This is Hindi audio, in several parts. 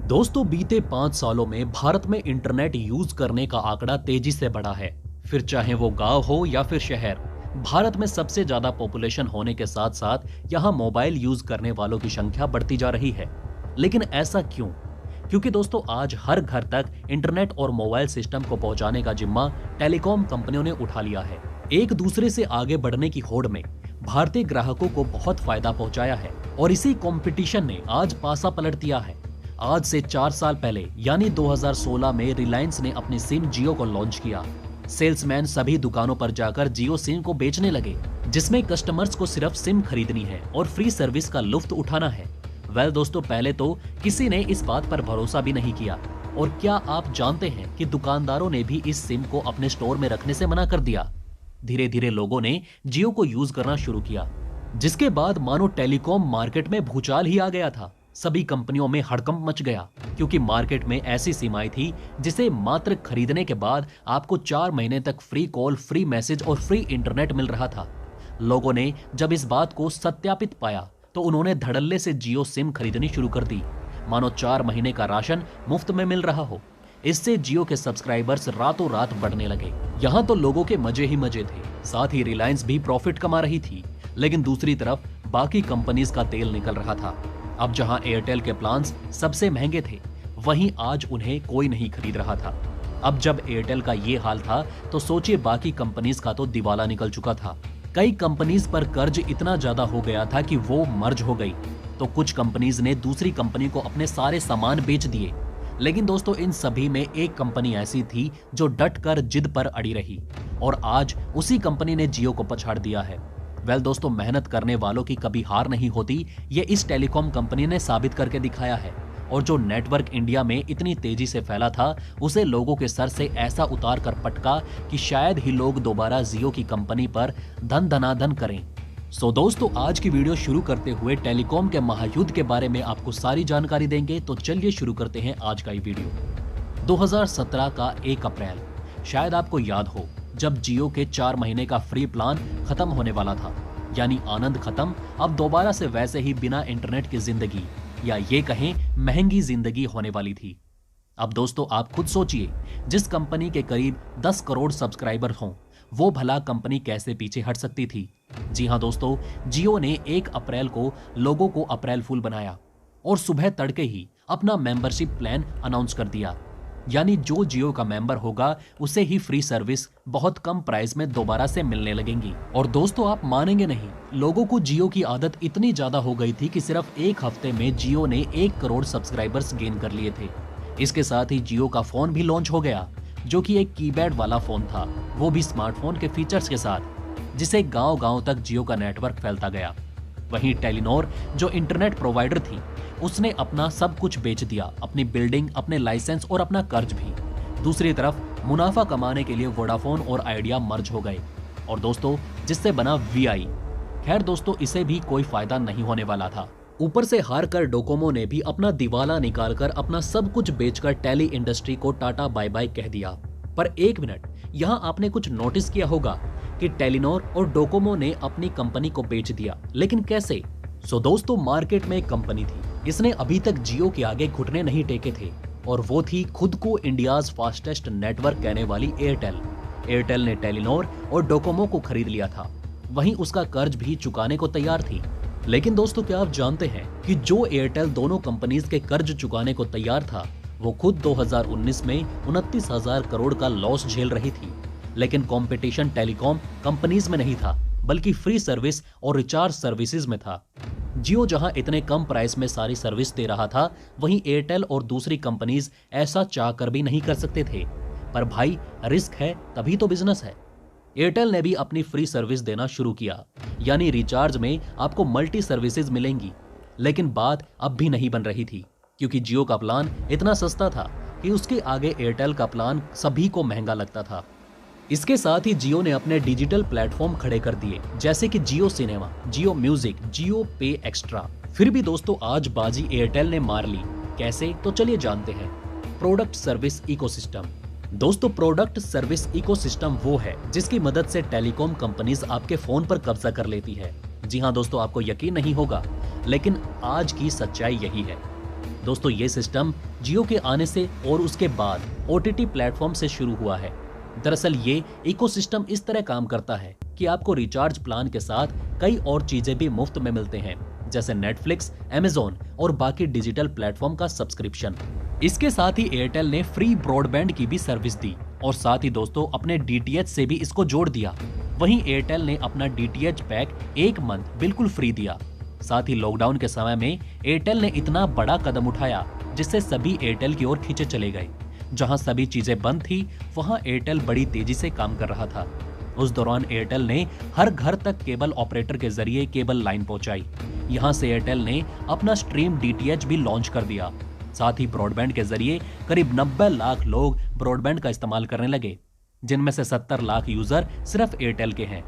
दोस्तों बीते 5 सालों में भारत में इंटरनेट यूज करने का आंकड़ा तेजी से बढ़ा है। फिर चाहे वो गांव हो या फिर शहर, भारत में सबसे ज्यादा पॉपुलेशन होने के साथ साथ यहाँ मोबाइल यूज करने वालों की संख्या बढ़ती जा रही है। लेकिन ऐसा क्यों? क्योंकि दोस्तों आज हर घर तक इंटरनेट और मोबाइल सिस्टम को पहुंचाने का जिम्मा टेलीकॉम कंपनियों ने उठा लिया है। एक दूसरे से आगे बढ़ने की होड़ में भारतीय ग्राहकों को बहुत फायदा पहुंचाया है और इसी कंपटीशन ने आज पासा पलट दिया है। आज से 4 साल पहले यानी 2016 में रिलायंस ने अपनी सिम जियो को लॉन्च किया। सेल्समैन सभी दुकानों पर जाकर जियो सिम को बेचने लगे, जिसमें कस्टमर्स को सिर्फ सिम खरीदनी है और फ्री सर्विस का लुत्फ उठाना है। दोस्तों पहले तो किसी ने इस बात पर भरोसा भी नहीं किया। और क्या आप जानते हैं कि दुकानदारों ने भी इस सिम को अपने स्टोर में रखने से मना कर दिया। धीरे धीरे लोगों ने जियो को यूज करना शुरू किया, जिसके बाद मानो टेलीकॉम मार्केट में भूचाल ही आ गया था। सभी कंपनियों में हड़कंप मच गया, क्योंकि मार्केट में ऐसी सिम आई थी जिसे मात्र खरीदने के बाद आपको 4 महीने तक फ्री कॉल, फ्री मैसेज और फ्री इंटरनेट मिल रहा था। लोगों ने जब इस बात को सत्यापित पाया तो उन्होंने धड़ल्ले से जियो सिम खरीदनी शुरू कर दी, मानो 4 महीने का राशन मुफ्त में मिल रहा हो। इससे जियो के सब्सक्राइबर्स रातों रात बढ़ने लगे। यहाँ तो लोगों के मजे ही मजे थे, साथ ही रिलायंस भी प्रॉफिट कमा रही थी, लेकिन दूसरी तरफ बाकी कंपनीज का तेल निकल रहा था। अब जहां एयरटेल के प्लान्स सबसे महंगे थे, वहीं आज उन्हें कोई नहीं खरीद रहा था। अब जब एयरटेल का ये हाल था तो सोचिए बाकी कंपनीज का तो दिवाला निकल चुका था। कई कंपनीज पर कर्ज इतना ज्यादा हो गया था कि वो मर्ज हो गई, तो कुछ कंपनीज ने दूसरी कंपनी को अपने सारे सामान बेच दिए। लेकिन दोस्तों इन सभी में एक कंपनी ऐसी थी जो डट कर जिद पर अड़ी रही, और आज उसी कंपनी ने जियो को पछाड़ दिया है। दोस्तों मेहनत करने वालों की कभी हार नहीं होती, ये इस टेलीकॉम कंपनी ने साबित करके दिखाया है। और जो नेटवर्क इंडिया में इतनी तेजी से फैला था, उसे लोगों के सर से ऐसा उतार कर पटका कि शायद ही लोग दोबारा जियो की कंपनी पर धन धनाधन करें। दोस्तों आज की वीडियो शुरू करते हुए टेलीकॉम के महायुद्ध के बारे में आपको सारी जानकारी देंगे, तो चलिए शुरू करते हैं आज का ये वीडियो। 2017 का 1 अप्रैल, शायद आपको याद हो, जब जियो के 4 महीने का फ्री प्लान खत्म होने वाला था, यानी आनंद खत्म। अब दोबारा से वैसे ही बिना इंटरनेट की जिंदगी, या ये कहें महंगी जिंदगी होने वाली थी। अब दोस्तों आप खुद सोचिए, जिस कंपनी के करीब 10 करोड़ सब्सक्राइबर हों, वो भला कंपनी कैसे पीछे हट सकती थी। जी हां दोस्तों, जियो ने 1 अप्रैल को लोगों को अप्रैल फूल बनाया और सुबह तड़के ही अपना मेंबरशिप प्लान अनाउंस कर दिया, यानी जो जियो का मेंबर होगा उसे ही फ्री सर्विस बहुत कम प्राइस में दोबारा से मिलने लगेंगी। और दोस्तों आप मानेंगे नहीं, लोगों को जियो की आदत इतनी ज्यादा हो गई थी कि सिर्फ 1 हफ्ते में जियो ने 1 करोड़ सब्सक्राइबर्स गेन कर लिए थे। इसके साथ ही जियो का फोन भी लॉन्च हो गया, जो कि एक कीपैड वाला फोन था, वो भी स्मार्टफोन के फीचर्स के साथ, जिसे गांव-गांव तक जियो का नेटवर्क फैलता गया। वहीं टेलीनॉर जो इंटरनेट प्रोवाइडर थी, उसने अपना सब कुछ बेच दिया, अपनी बिल्डिंग, अपने लाइसेंस और अपना कर्ज भी। दूसरी तरफ मुनाफा कमाने के लिए वोडाफोन और आइडिया मर्ज हो गए, और दोस्तों जिससे बना वीआई। खैर दोस्तों इसे भी कोई फायदा नहीं होने वाला था। ऊपर से हार कर डोकोमो ने भी अपना दिवाला निकालकर अपना सब कुछ बेचकर टेली इंडस्ट्री को टाटा बाय बाय कह दिया। पर एक मिनट, यहाँ आपने कुछ नोटिस किया होगा कि टेलीनॉर और डोकोमो ने अपनी कंपनी को बेच दिया, लेकिन कैसे? दोस्तों मार्केट में एक कंपनी थी, इसने अभी तक जियो के आगे घुटने नहीं टेके थे, और वो थी खुद को इंडियाज फास्टेस्ट नेटवर्क कहने वाली एयरटेल। एयरटेल ने टेलीनॉर और डोकोमो को खरीद लिया था, वहीं उसका कर्ज भी चुकाने को तैयार थी। लेकिन दोस्तों क्या आप जानते हैं कि जो एयरटेल दोनों कंपनीज के कर्ज चुकाने को तैयार था, वो खुद 2019 में 29,000 करोड़ का लॉस झेल रही थी। लेकिन कंपटीशन टेलीकॉम कंपनीज में नहीं था, बल्कि फ्री सर्विस और रिचार्ज सर्विसेज में था। जियो जहां इतने कम प्राइस में सारी सर्विस दे रहा था, वहीं एयरटेल और दूसरी कंपनीज ऐसा चाह कर भी नहीं कर सकते थे। पर भाई रिस्क है तभी तो बिजनेस है। एयरटेल ने भी अपनी फ्री सर्विस देना शुरू किया, यानी रिचार्ज में आपको मल्टी सर्विसेज मिलेंगी। लेकिन बात अब भी नहीं बन रही थी, क्योंकि जियो का प्लान इतना सस्ता था कि उसके आगे एयरटेल का प्लान सभी को महंगा लगता था। इसके साथ ही जियो ने अपने डिजिटल प्लेटफॉर्म खड़े कर दिए, जैसे कि जियो सिनेमा, जियो म्यूजिक, जियो पे एक्स्ट्रा। फिर भी दोस्तों आज बाजी एयरटेल ने मार ली। कैसे? तो चलिए जानते हैं। Product service ecosystem. दोस्तों प्रोडक्ट सर्विस इकोसिस्टम वो है जिसकी मदद से टेलीकॉम कंपनीज आपके फोन पर कब्जा कर लेती है। जी हाँ दोस्तों, आपको यकीन नहीं होगा, लेकिन आज की सच्चाई यही है। दोस्तों ये सिस्टम जियो के आने से और उसके बाद OTT प्लेटफॉर्म से शुरू हुआ है। दरअसल ये इकोसिस्टम इस तरह काम करता है कि आपको रिचार्ज प्लान के साथ कई और चीजें भी मुफ्त में मिलते हैं, जैसे नेटफ्लिक्स, अमेज़न और बाकी डिजिटल प्लेटफॉर्म का सब्सक्रिप्शन। इसके साथ ही एयरटेल ने फ्री ब्रॉडबैंड की भी सर्विस दी और साथ ही दोस्तों अपने DTH से भी इसको जोड़ दिया। वहीं एयरटेल ने अपना DTH पैक 1 मंथ बिल्कुल फ्री दिया। साथ ही लॉकडाउन के समय में एयरटेल ने इतना बड़ा कदम उठाया जिससे सभी एयरटेल की ओर खींचे चले गए। जहां सभी चीजें बंद थी वहां एयरटेल बड़ी तेजी से काम कर रहा था। उस दौरान एयरटेल ने हर घर तक केबल ऑपरेटर के जरिए केबल लाइन पहुंचाई। यहां से एयरटेल ने अपना स्ट्रीम DTH भी लॉन्च कर दिया। साथ ही ब्रॉडबैंड के जरिए करीब 90 लाख लोग ब्रॉडबैंड का इस्तेमाल करने लगे, जिनमें से 70 लाख यूजर सिर्फ एयरटेल के हैं।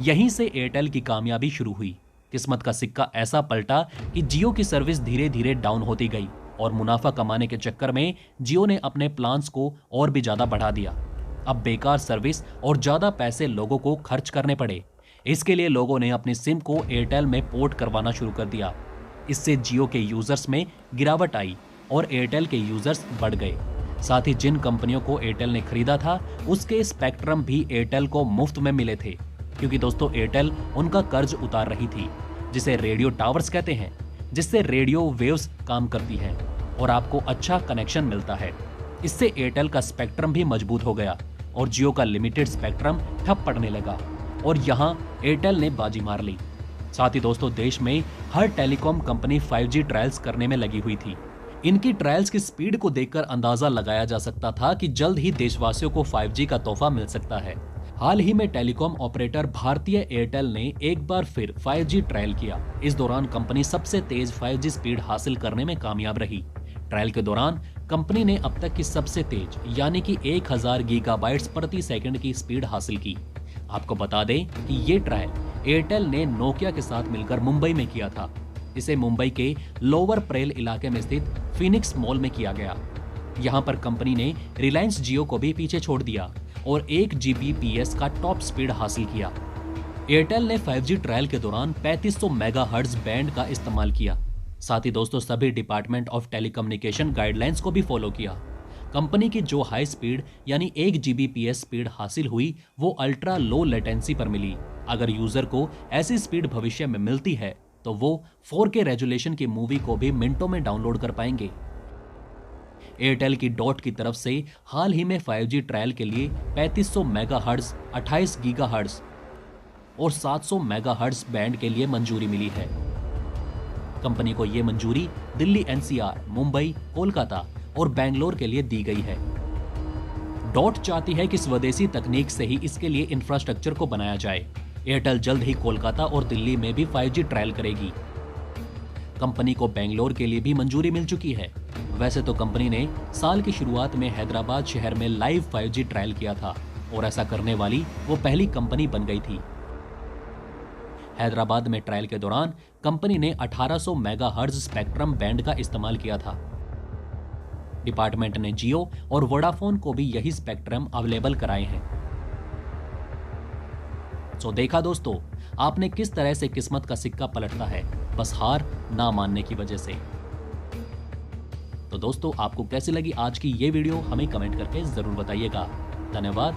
यहीं से एयरटेल की कामयाबी शुरू हुई। किस्मत का सिक्का ऐसा पलटा कि जियो की सर्विस धीरे धीरे डाउन होती गई और मुनाफा कमाने के चक्कर में जियो ने अपने प्लान्स को और भी ज्यादा बढ़ा दिया। अब बेकार सर्विस और ज्यादा पैसे लोगों को खर्च करने पड़े। इसके लिए लोगों ने अपनी सिम को एयरटेल में पोर्ट करवाना शुरू कर दिया। इससे जियो के यूजर्स में गिरावट आई और एयरटेल के यूजर्स बढ़ गए। साथ ही जिन कंपनियों को एयरटेल ने खरीदा था उसके स्पेक्ट्रम भी एयरटेल को मुफ्त में मिले थे, क्योंकि दोस्तों एयरटेल उनका कर्ज उतार रही थी, जिसे रेडियो टावर्स कहते हैं, जिससे रेडियो वेव्स काम करती हैं और आपको अच्छा कनेक्शन मिलता है। इससे एयरटेल का स्पेक्ट्रम भी मजबूत हो गया और जियो का लिमिटेड स्पेक्ट्रम ठप पड़ने लगा और यहाँ एयरटेल ने बाजी मार ली। साथ ही दोस्तों देश में हर टेलीकॉम कंपनी 5G ट्रायल्स करने में लगी हुई थी। इनकी ट्रायल्स की स्पीड को देखकर अंदाजा लगाया जा सकता था कि जल्द ही देशवासियों को 5G का तोहफा मिल सकता है। हाल ही में टेलीकॉम ऑपरेटर भारतीय एयरटेल ने एक बार फिर 5G ट्रायल किया। इस दौरान कंपनी सबसे तेज 5G स्पीड हासिल करने में कामयाब रही। ट्रायल के दौरान कंपनी ने अब तक की सबसे तेज यानी कि 1000 गीगाबाइट्स प्रति सेकंड की स्पीड हासिल की। आपको बता दें कि ये ट्रायल एयरटेल ने नोकिया के साथ मिलकर मुंबई में किया था। इसे मुंबई के लोअर परेल इलाके में स्थित फिनिक्स मॉल में किया गया। यहाँ पर कंपनी ने रिलायंस जियो को भी पीछे छोड़ दिया और 1 Gbps का टॉप स्पीड हासिल किया। एयरटेल ने 5G ट्रायल के दौरान 3500 मेगाहर्ट्ज बैंड का इस्तेमाल किया। साथ ही दोस्तों सभी डिपार्टमेंट ऑफ टेलीकम्युनिकेशन गाइडलाइंस को भी फॉलो किया। कंपनी की जो हाई स्पीड यानी 1 Gbps स्पीड हासिल हुई वो अल्ट्रा लो लेटेंसी पर मिली। अगर यूजर को ऐसी स्पीड भविष्य में मिलती है तो वो 4K रेजोल्यूशन की मूवी को भी मिनटों में डाउनलोड कर पाएंगे। एयरटेल की डॉट की तरफ से हाल ही में 5G ट्रायल के लिए 3500 मेगाहर्ट्ज, 28 गीगाहर्ट्ज और 700 मेगाहर्ट्ज बैंड के लिए मंजूरी मिली है। कंपनी को यह मंजूरी दिल्ली NCR, मुंबई, कोलकाता और बेंगलोर के लिए दी गई है। डॉट चाहती है कि स्वदेशी तकनीक से ही इसके लिए इंफ्रास्ट्रक्चर को बनाया जाए। एयरटेल जल्द ही कोलकाता और दिल्ली में भी 5G ट्रायल करेगी। कंपनी को बेंगलोर के लिए भी मंजूरी मिल चुकी है। वैसे तो कंपनी ने साल की शुरुआत में हैदराबाद शहर में लाइव 5G ट्रायल किया था और ऐसा करने वाली वो पहली कंपनी बन गई थी। हैदराबाद में ट्रायल के दौरान कंपनी ने 1800 मेगाहर्ट्ज स्पेक्ट्रम बैंड का इस्तेमाल किया था। डिपार्टमेंट ने जियो और वोडाफोन को भी यही स्पेक्ट्रम अवेलेबल कराए हैं। तो देखा दोस्तों, आपने किस तरह से किस्मत का सिक्का पलटता है, बस हार ना मानने की वजह से। तो दोस्तों आपको कैसी लगी आज की ये वीडियो हमें कमेंट करके जरूर बताइएगा। धन्यवाद।